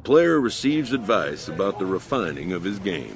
player receives advice about the refining of his game.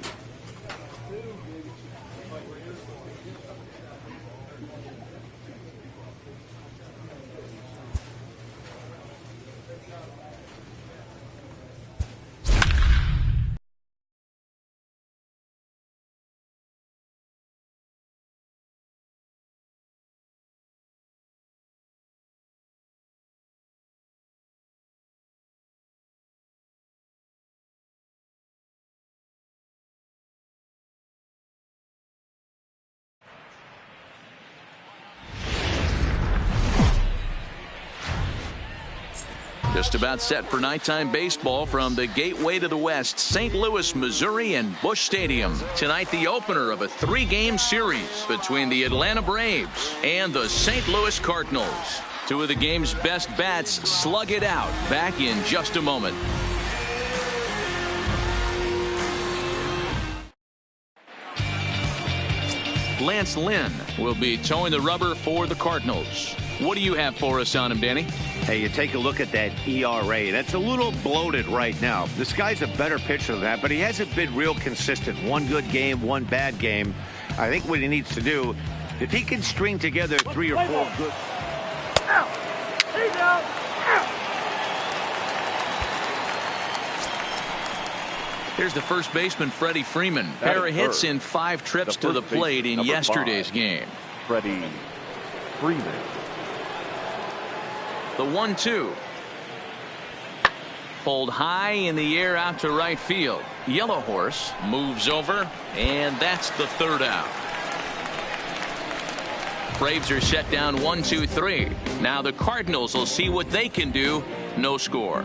Just about set for nighttime baseball from the gateway to the West, St. Louis, Missouri, and Busch Stadium. Tonight, the opener of a 3-game series between the Atlanta Braves and the St. Louis Cardinals. Two of the game's best bats slug it out. Back in just a moment. Lance Lynn will be towing the rubber for the Cardinals. What do you have for us on him, Danny? Hey, you take a look at that ERA. That's a little bloated right now. This guy's a better pitcher than that, but he hasn't been real consistent. One good game, one bad game. I think what he needs to do, if he can string together 3 or 4 good... Here's the first baseman, Freddie Freeman. Pair of hits in 5 trips to the plate in yesterday's game. Freddie Freeman. The 1-2. Pulled high in the air out to right field. Yellow Horse moves over, and that's the 3rd out. Braves are set down 1-2-3. Now the Cardinals will see what they can do. No score.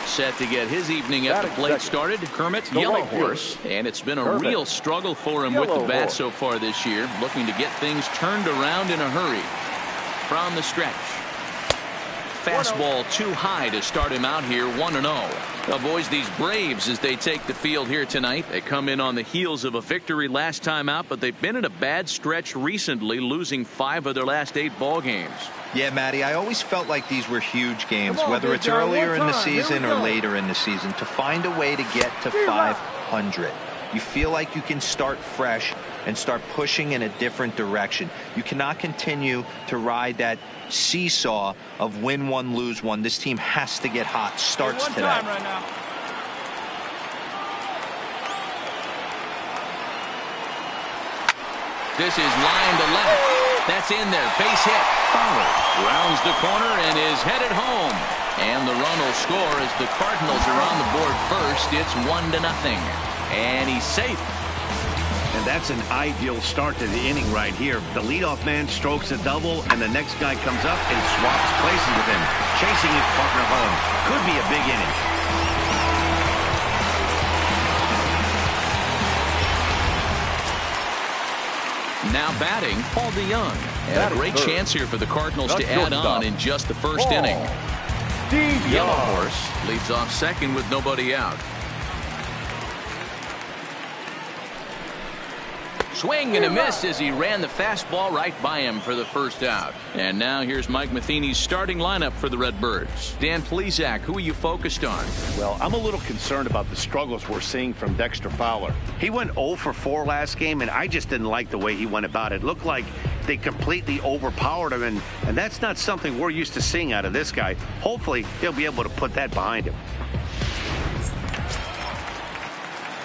Set to get his evening at the plate started. Kermit, Yellow Horse, and it's been a real struggle for him with the bat so far this year, looking to get things turned around in a hurry. From the stretch. Fastball too high to start him out here, 1-0. Now, boys, these Braves, as they take the field here tonight, they come in on the heels of a victory last time out, but they've been in a bad stretch recently, losing 5 of their last 8 ball games. Yeah, Matty, I always felt like these were huge games, whether it's earlier in the season or later in the season, to find a way to get to 500. You feel like you can start fresh and start pushing in a different direction. You cannot continue to ride that seesaw of win one, lose one. This team has to get hot. Starts today. Right now. This is line to left. That's in there. Base hit. Fowler rounds the corner and is headed home. And the run will score as the Cardinals are on the board first. It's 1-0. And he's safe. And that's an ideal start to the inning right here. The leadoff man strokes a double, and the next guy comes up and swaps places with him, chasing his partner home. Could be a big inning. Now batting, Paul DeYoung. And a great chance here for the Cardinals to add on in just the first inning. Yellow Horse leads off second with nobody out. Swing and a miss as he ran the fastball right by him for the first out. And now here's Mike Matheny's starting lineup for the Redbirds. Dan Plesac, who are you focused on? Well, I'm a little concerned about the struggles we're seeing from Dexter Fowler. He went 0 for 4 last game, and I just didn't like the way he went about it. Looked like they completely overpowered him, and that's not something we're used to seeing out of this guy. Hopefully, he'll be able to put that behind him.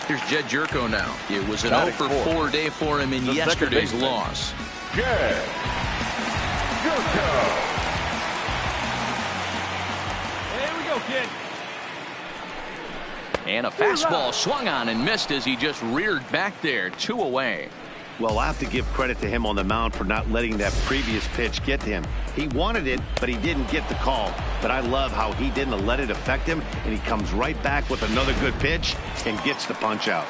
Here's Jed Jerko now. It was an 0 for 4 day for him in yesterday's loss. Jed Jerko. Here we go, kid. And a fastball swung on and missed as he just reared back there. 2 away. Well, I have to give credit to him on the mound for not letting that previous pitch get to him. He wanted it, but he didn't get the call. But I love how he didn't let it affect him, and he comes right back with another good pitch and gets the punch out.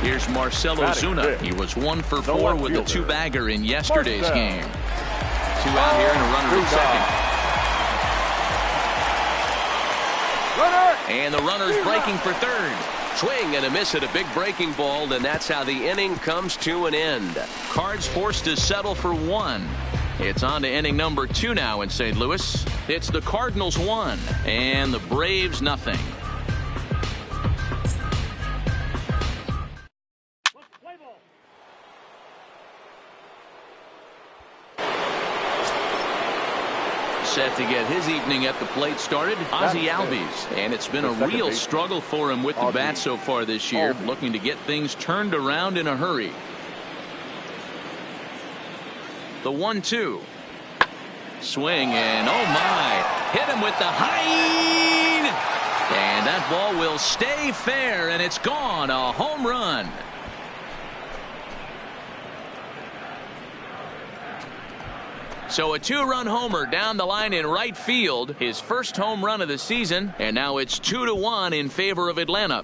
Here's Marcell Ozuna. He was 1 for 4 with a 2-bagger in yesterday's game. 2 out here and a runner at second. And the runner's breaking for third. Swing and a miss at a big breaking ball, and that's how the inning comes to an end. Cards forced to settle for 1. It's on to inning number 2 now in St. Louis. It's the Cardinals 1 and the Braves nothing. Set to get his evening at the plate started, Ozzie Albies. And it's been a real struggle for him with the bat so far this year, looking to get things turned around in a hurry. The 1-2. Swing and oh my, hit him with the high. And that ball will stay fair, and it's gone. A home run. So a 2-run homer down the line in right field, his first home run of the season, and now it's 2-1 in favor of Atlanta.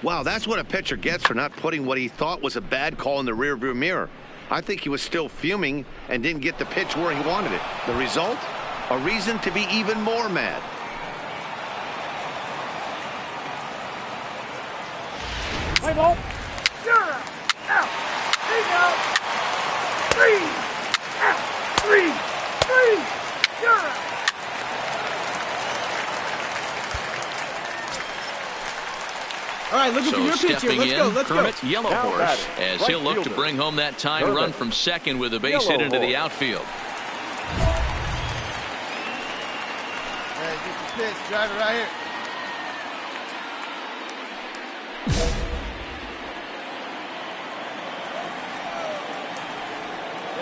Wow, that's what a pitcher gets for not putting what he thought was a bad call in the rearview mirror. I think he was still fuming and didn't get the pitch where he wanted it. The result? A reason to be even more mad. Play ball. You're out. Out. Out. 3 out. 3. You're out. All right, looking for your pitch here. Let's go. Kermit Yellowhorse, as he'll look to bring home that tying run from second with a base hit into the outfield. Hey, get the pitch. Drive it right here.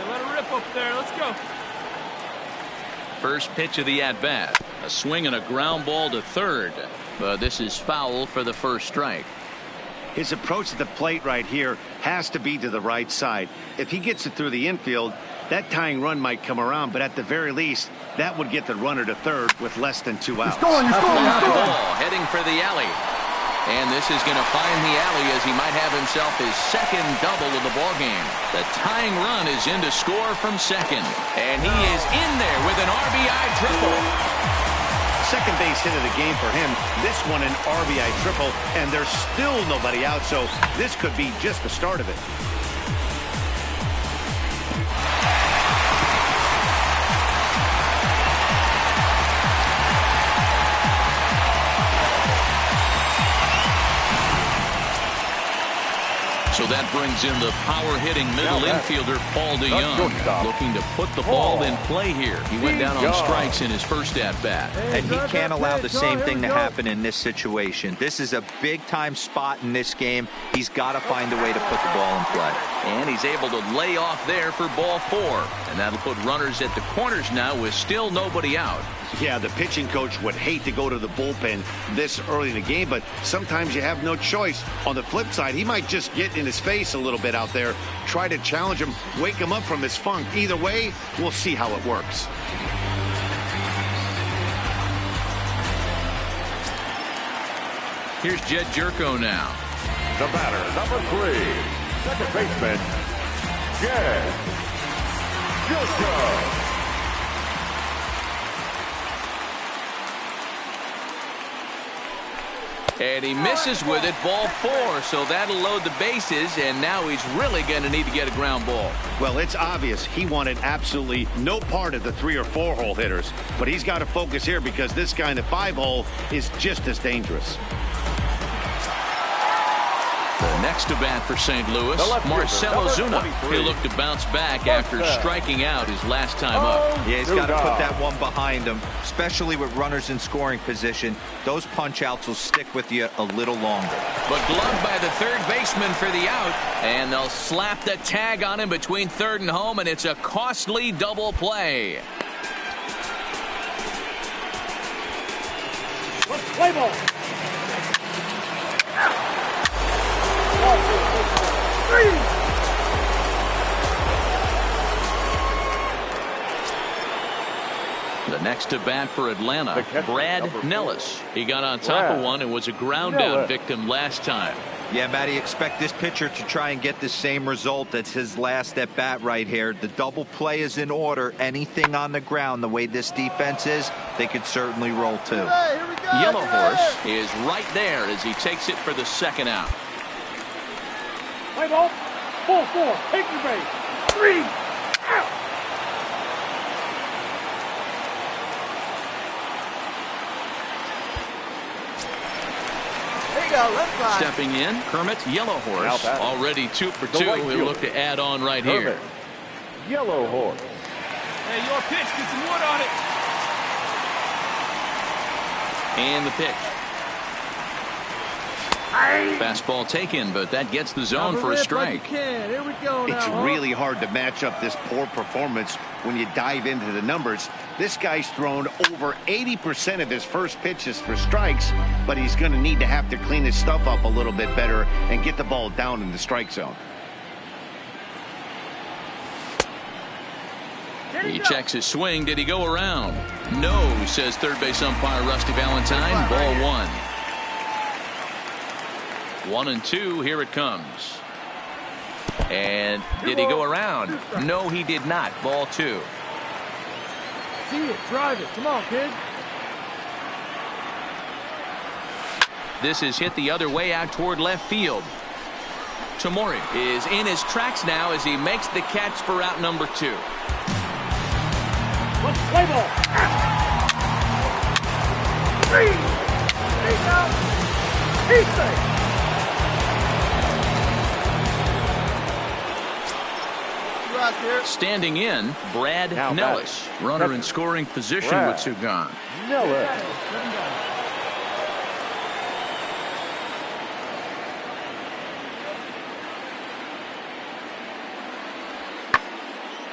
Let it rip up there. Let's go. First pitch of the at-bat. A swing and a ground ball to third. But this is foul for the first strike. His approach to the plate right here has to be to the right side. If he gets it through the infield, that tying run might come around, but at the very least, that would get the runner to third with less than 2 outs. Ball heading for the alley. And this is going to find the alley as he might have himself his second double of the ball game. The tying run is in to score from second. And he is in there with an RBI triple. Second base hit of the game for him. This one an RBI triple, and there's still nobody out, so this could be just the start of it. So that brings in the power-hitting middle infielder, Paul DeYoung, looking to put the ball in play here. He went down on strikes in his first at-bat. And he can't allow the same thing to happen in this situation. This is a big-time spot in this game. He's got to find a way to put the ball in play. And he's able to lay off there for ball 4. And that'll put runners at the corners now with still nobody out. Yeah, the pitching coach would hate to go to the bullpen this early in the game, but sometimes you have no choice. On the flip side, he might just get in his face a little bit out there, try to challenge him, wake him up from his funk. Either way, we'll see how it works. Here's Jed Jerko now. The batter, number 3, second baseman, Jed Jerko. And he misses with it, ball 4, so that'll load the bases, and now he's really going to need to get a ground ball. Well, it's obvious he wanted absolutely no part of the 3 or 4 hole hitters, but he's got to focus here because this guy in the 5 hole is just as dangerous. The next to bat for St. Louis, Marcell Ozuna. He'll look to bounce back after striking out his last time up. Yeah, he's got to put that one behind him, especially with runners in scoring position. Those punch-outs will stick with you a little longer. But gloved by the third baseman for the out, and they'll slap the tag on him between third and home, and it's a costly double play. Play ball. The next to bat for Atlanta, Brad Nellis. He got on top of one and was a ground down victim last time. Yeah, Matty, expect this pitcher to try and get the same result as his last at bat right here. The double play is in order. Anything on the ground, the way this defense is, they could certainly roll too. Hey, here we go. Yellow Horse is right there as he takes it for the second out. Play ball. 4-4. Take your base. 3 out. There you go, left side. Stepping in, Kermit, Yellow Horse, already 2 for 2. He'll look to add on right here. Yellow Horse. Hey, your pitch. Get some wood on it. And the pitch. Fastball taken, but that gets the zone for a strike. Here we go now, It's really hard to match up this poor performance when you dive into the numbers. This guy's thrown over 80% of his first pitches for strikes, but he's going to have to clean his stuff up a little bit better and get the ball down in the strike zone. He checks his swing. Did he go around? No, says third base umpire Rusty Valentine. Ball 1. 1-2. Here it comes. And did he go around? No, he did not. Ball 2. See it, drive it. Come on, kid. This is hit the other way out toward left field. Tomori is in his tracks now as he makes the catch for out number 2. Let's play ball. 3. He's out. He's safe. Standing in, Brad Nellis. Runner in scoring position with 2 gone. Nellis.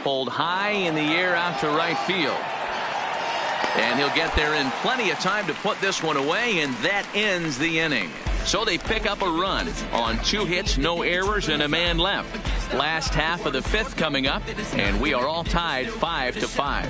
Pulled high in the air out to right field. And he'll get there in plenty of time to put this one away, and that ends the inning. So they pick up a run on 2 hits, no errors, and a man left. Last half of the 5th coming up, and we are all tied 5-5.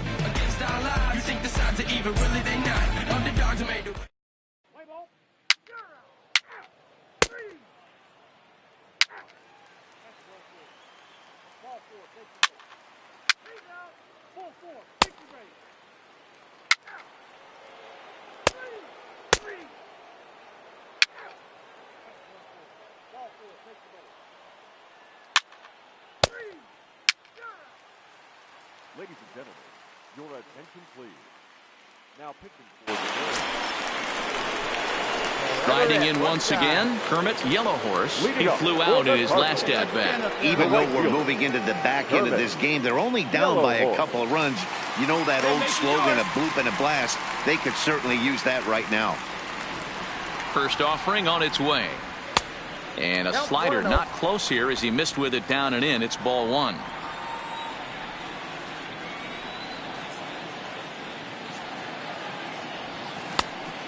Ladies and gentlemen, your attention please. Now pitching for the Riding in once again, Kermit, Yellow Horse. He flew out in his last at-bat. Even though we're moving into the back end of this game, they're only down by a couple of runs. You know that old slogan, a bloop and a blast. They could certainly use that right now. First offering on its way. And a slider not close here as he missed with it down and in. It's ball 1.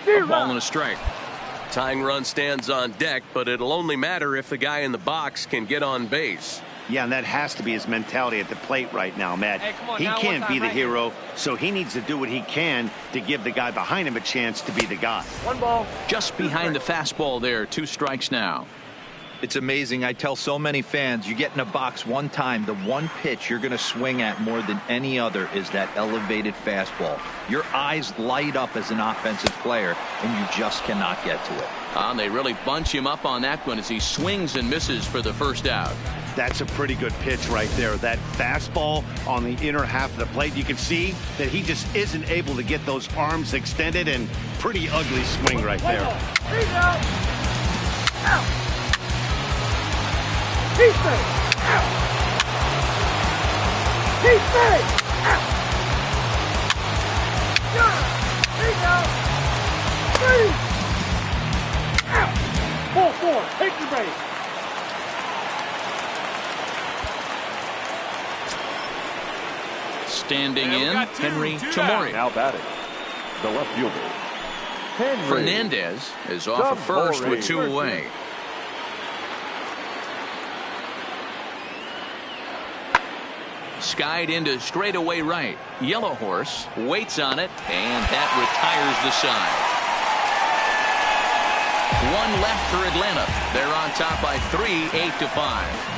A ball and a strike. Tying run stands on deck, but it'll only matter if the guy in the box can get on base. Yeah, and that has to be his mentality at the plate right now, Matt. He can't be the hero, so he needs to do what he can to give the guy behind him a chance to be the guy. 1 ball. Just behind the fastball there. 2 strikes now. It's amazing. I tell so many fans, you get in a box one time, the one pitch you're going to swing at more than any other is that elevated fastball. Your eyes light up as an offensive player, and you just cannot get to it. And they really bunch him up on that one as he swings and misses for the first out. That's a pretty good pitch right there. That fastball on the inner half of the plate. You can see that he just isn't able to get those arms extended, and pretty ugly swing right there. He's out. Out. He's safe. Out. He's safe. Out. He's out. 3. Out. 4-4. Take your base. Standing in, Henry Tomori. Now batting, the left fielder, Henry. Fernandez is off at first with 2 away. Skied into straightaway right. Yellow Horse waits on it, and that retires the side. One left for Atlanta. They're on top by 3, 8-5.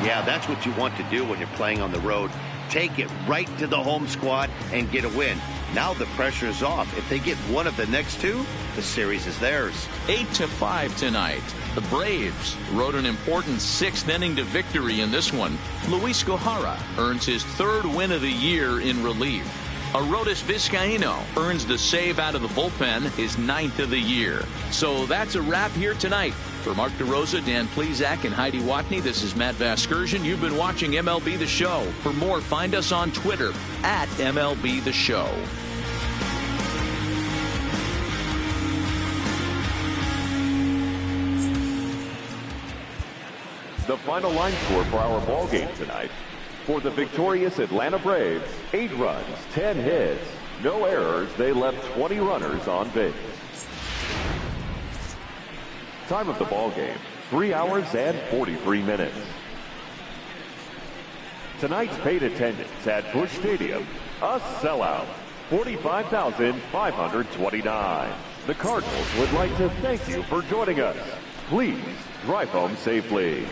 Yeah, that's what you want to do when you're playing on the road. Take it right to the home squad and get a win. Now the pressure is off. If they get one of the next two, the series is theirs. 8-5 tonight. The Braves rode an important 6th inning to victory in this one. Luis Gohara earns his 3rd win of the year in relief. Arodys Vizcaino earns the save out of the bullpen, his 9th of the year. So that's a wrap here tonight. For Mark DeRosa, Dan Plesac, and Heidi Watney, this is Matt Vasgersian. You've been watching MLB The Show. For more, find us on Twitter at MLB The Show. The final line score for our ball game tonight. For the victorious Atlanta Braves, 8 runs, 10 hits, no errors. They left 20 runners on base. Time of the ball game, 3 hours and 43 minutes. Tonight's paid attendance at Busch Stadium, a sellout, 45,529. The Cardinals would like to thank you for joining us. Please drive home safely.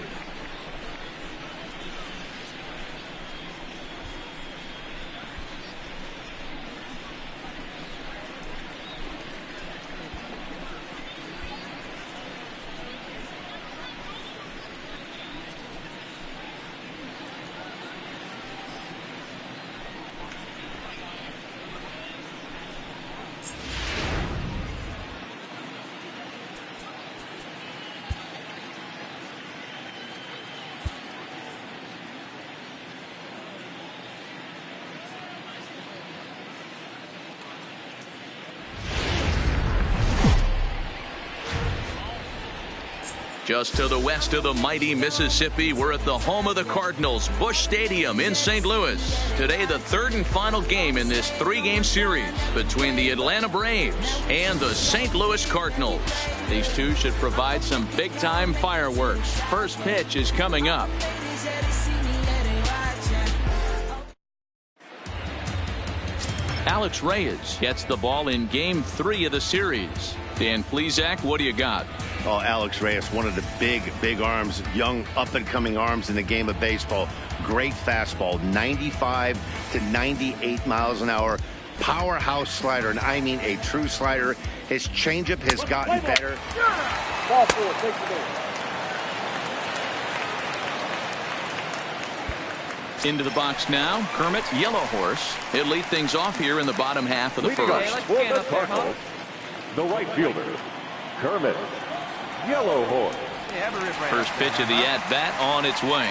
Just to the west of the mighty Mississippi, we're at the home of the Cardinals, Busch Stadium in St. Louis. Today, the 3rd and final game in this 3-game series between the Atlanta Braves and the St. Louis Cardinals. These two should provide some big-time fireworks. First pitch is coming up. Alex Reyes gets the ball in Game 3 of the series. Dan Plesac, what do you got? Oh, Alex Reyes, one of the big arms, young up-and-coming arms in the game of baseball. Great fastball, 95 to 98 miles an hour. Powerhouse slider, and I mean a true slider. His changeup has gotten better. Ball 4, take the ball. Into the box now, Kermit, Yellow Horse. He'll lead things off here in the bottom half of the first. For the Cardinals, the right fielder, Kermit, Yellow Horse. First pitch of the at-bat on its way.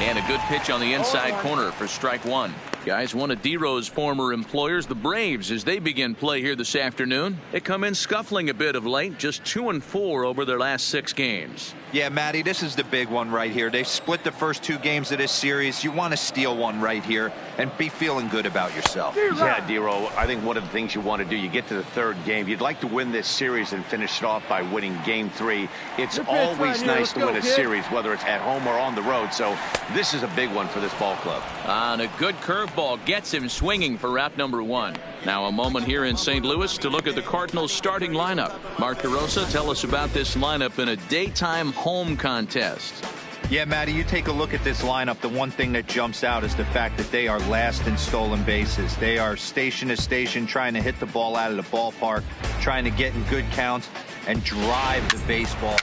And a good pitch on the inside corner for strike 1. Guys, one of D-Row's former employers, the Braves, as they begin play here this afternoon. They come in scuffling a bit of late, just 2-4 over their last 6 games. Yeah, Matty, this is the big one right here. They've split the first 2 games of this series. You want to steal one right here and be feeling good about yourself. Yeah, D-Row, I think one of the things you want to do, you get to the 3rd game, you'd like to win this series and finish it off by winning Game 3. It's always nice to win a series, whether it's at home or on the road, so this is a big one for this ball club. And a good curveball gets him swinging for route number 1. Now a moment here in St. Louis to look at the Cardinals starting lineup. Mark DeRosa, tell us about this lineup in a daytime home contest. Yeah, Matty, you take a look at this lineup. The one thing that jumps out is the fact that they are last in stolen bases. They are station to station trying to hit the ball out of the ballpark, trying to get in good counts and drive the baseball.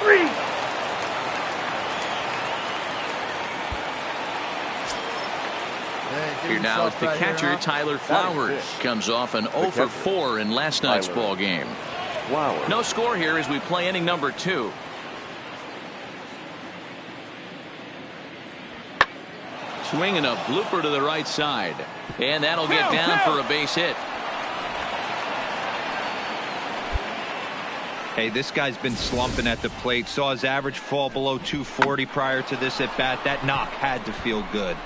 3. Here now is the catcher, Tyler Flowers. Comes off an 0 for 4 in last night's ball game. No score here as we play inning number 2. Swinging a blooper to the right side. And that'll get down for a base hit. Hey, this guy's been slumping at the plate. Saw his average fall below 240 prior to this at bat. That knock had to feel good.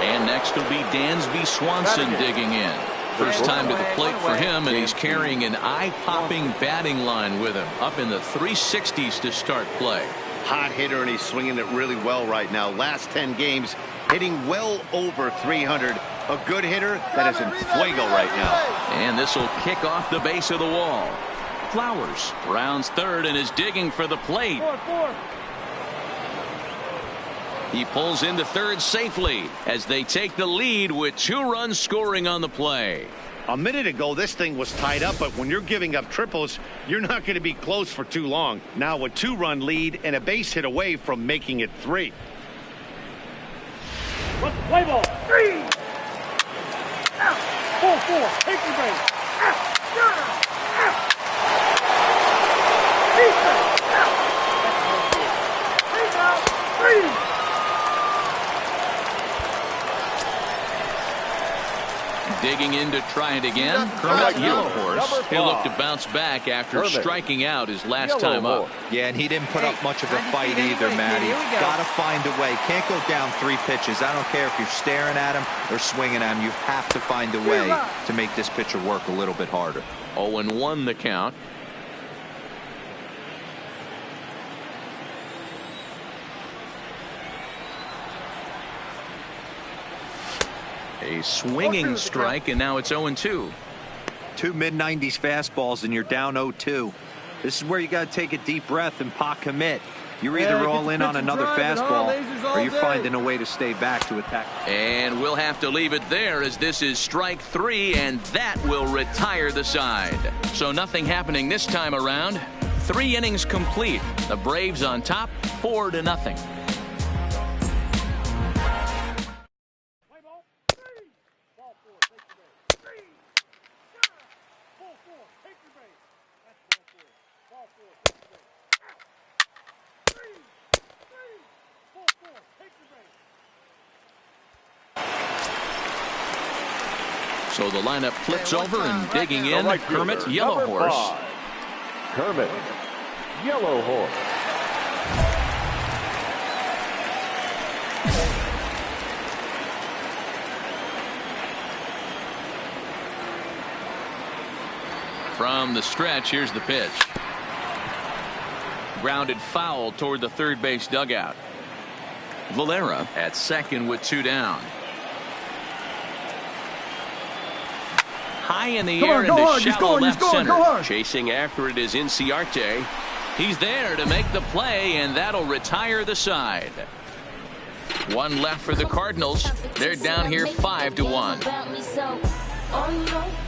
And next will be Dansby Swanson digging in. First time to the plate for him, and he's carrying an eye-popping batting line with him, up in the 360s to start play. Hot hitter, and he's swinging it really well right now. Last 10 games, hitting well over 300. A good hitter that is in fuego right now. And this will kick off the base of the wall. Flowers rounds third and is digging for the plate. He pulls into third safely as they take the lead with 2 runs scoring on the play. A minute ago, this thing was tied up, but when you're giving up triples, you're not going to be close for too long. Now a 2-run lead and a base hit away from making it 3. Let's play ball. 3. Out. 4-4. Take your base. Out. Out. Defense. Out. Take out. 3. Digging in to try it again. Kermit Yellowhorse. He'll look to bounce back after striking out his last time up. Yeah, and he didn't put up much of a fight either, Matty. Got to find a way. Can't go down 3 pitches. I don't care if you're staring at him or swinging at him. You have to find a way to make this pitcher work a little bit harder. 0-1 the count. A swinging strike, and now it's 0-2. 2 mid-90s fastballs, and you're down 0-2. This is where you got to take a deep breath and pot commit. You're either all in on another fastball, or you're finding a way to stay back to attack. And we'll have to leave it there, as this is strike 3, and that will retire the side. So nothing happening this time around. 3 innings complete. The Braves on top, 4-0. So the lineup flips over, and digging in, Kermit Yellowhorse. Kermit Yellowhorse. From the stretch, here's the pitch. Grounded foul toward the third base dugout. Valera at second with 2 down. High in the air into shallow left center. Chasing after it is Inciarte. He's there to make the play, and that'll retire the side. 1 left for the Cardinals. They're down here 5-1. Oh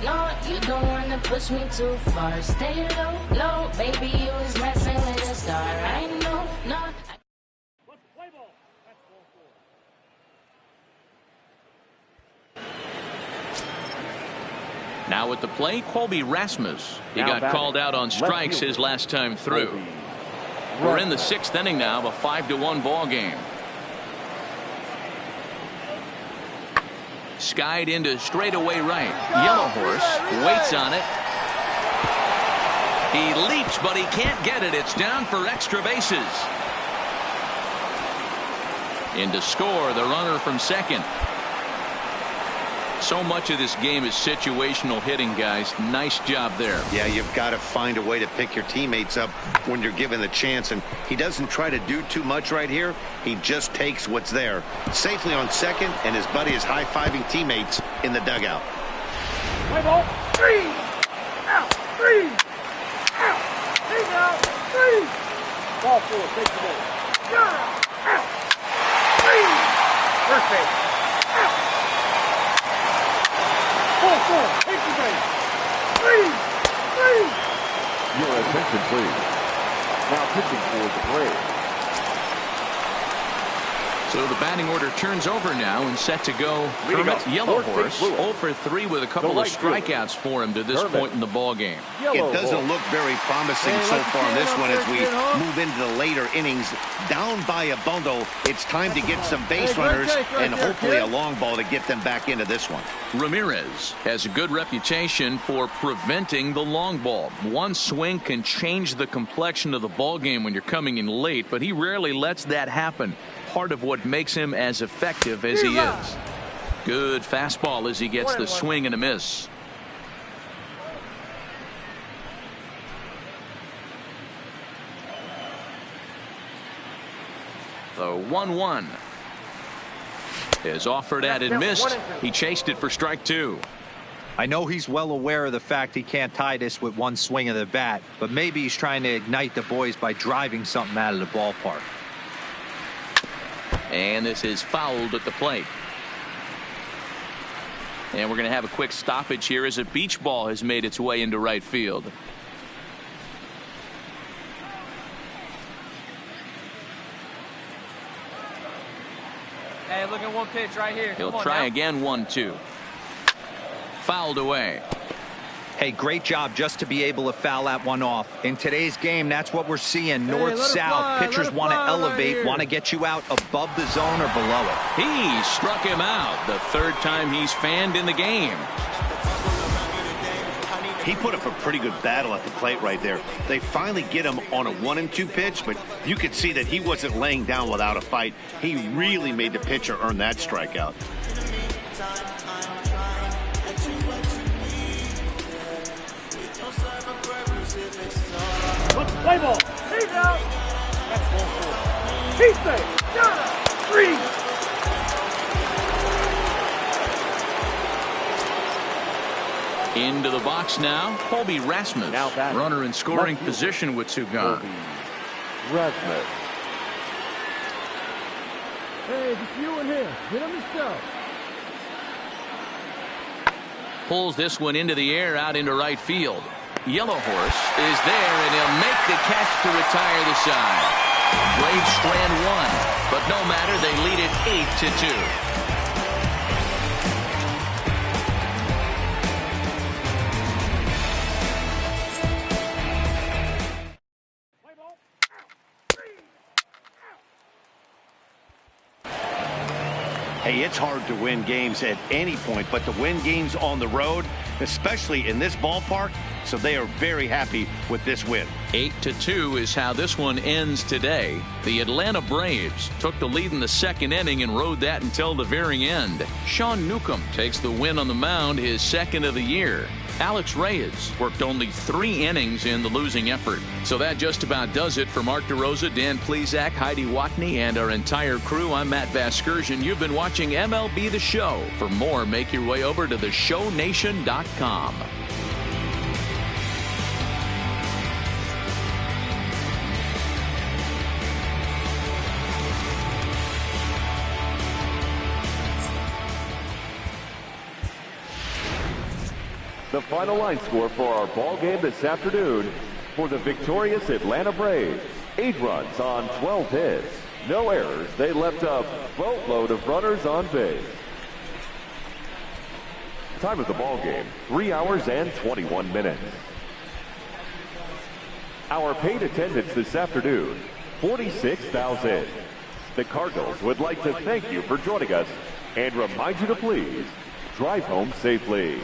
no, you don't wanna push me too far. Stay low, baby, you was messing with a star. I know, no. Let's play ball. That's 4-4. Now at the plate, Colby Rasmus. He got called out on strikes his last time through. We're in the 6th inning now of a 5-1 ball game. Skied into straightaway right. Yellowhorse waits on it. He leaps, but he can't get it. It's down for extra bases. In to score, the runner from second. So much of this game is situational hitting, guys. Nice job there. Yeah, you've got to find a way to pick your teammates up when you're given the chance, and he doesn't try to do too much right here. He just takes what's there. Safely on second, and his buddy is high-fiving teammates in the dugout. Play ball. 3. Out. 3. Out. Take out. 3. Ball 4. Take the ball. Out. 3. First base. Out. 4-4. Take the base. 3. Your attention, please. Now pitching for the Braves. So the batting order turns over now, and set to go Kermit Yellowhorse. 0 for 3 with a couple of strikeouts for him to this point in the ball game. It doesn't look very promising so far on this one as we move into the later innings. Down by a bundle, it's time to get some base runners and hopefully a long ball to get them back into this one. Ramirez has a good reputation for preventing the long ball. One swing can change the complexion of the ball game when you're coming in late, but he rarely lets that happen. Part of what makes him as effective as he is. Good fastball as he gets the swing and a miss. The 1-1 is offered at and missed. He chased it for strike 2. I know he's well aware of the fact he can't tie this with one swing of the bat, but maybe he's trying to ignite the boys by driving something out of the ballpark. And this is fouled at the plate. And we're going to have a quick stoppage here as a beach ball has made its way into right field. Hey, look at one pitch right here. He'll try again. 1-2. Fouled away. Hey, great job just to be able to foul that one off. In today's game, that's what we're seeing. North-south. Pitchers want to elevate, want to get you out above the zone or below it. He struck him out. The third time he's fanned in the game. He put up a pretty good battle at the plate right there. They finally get him on a 1-2 pitch, but you could see that he wasn't laying down without a fight. He really made the pitcher earn that strikeout. Play ball. He's out. That's 1-4. He's safe. Got it. 3. Into the box now, Colby Rasmus. Runner in scoring position with 2 gone. Rasmus. Hey, just you in here. Get him yourself. Pulls this one into the air out into right field. Yellow Horse is there, and he'll make the catch to retire the side. Braves strand 1, but no matter, they lead it 8-2. Hey, it's hard to win games at any point, but to win games on the road, especially in this ballpark, so they are very happy with this win. 8-2 is how this one ends today. The Atlanta Braves took the lead in the second inning and rode that until the very end. Sean Newcomb takes the win on the mound, his second of the year. Alex Reyes worked only 3 innings in the losing effort. So that just about does it for Mark DeRosa, Dan Plesac, Heidi Watney, and our entire crew. I'm Matt Vasgersian. You've been watching MLB The Show. For more, make your way over to theshownation.com. The final line score for our ball game this afternoon: for the victorious Atlanta Braves, 8 runs on 12 hits, no errors. They left a boatload of runners on base. Time of the ball game, 3 hours and 21 minutes. Our paid attendance this afternoon, 46,000. The Cardinals would like to thank you for joining us and remind you to please drive home safely.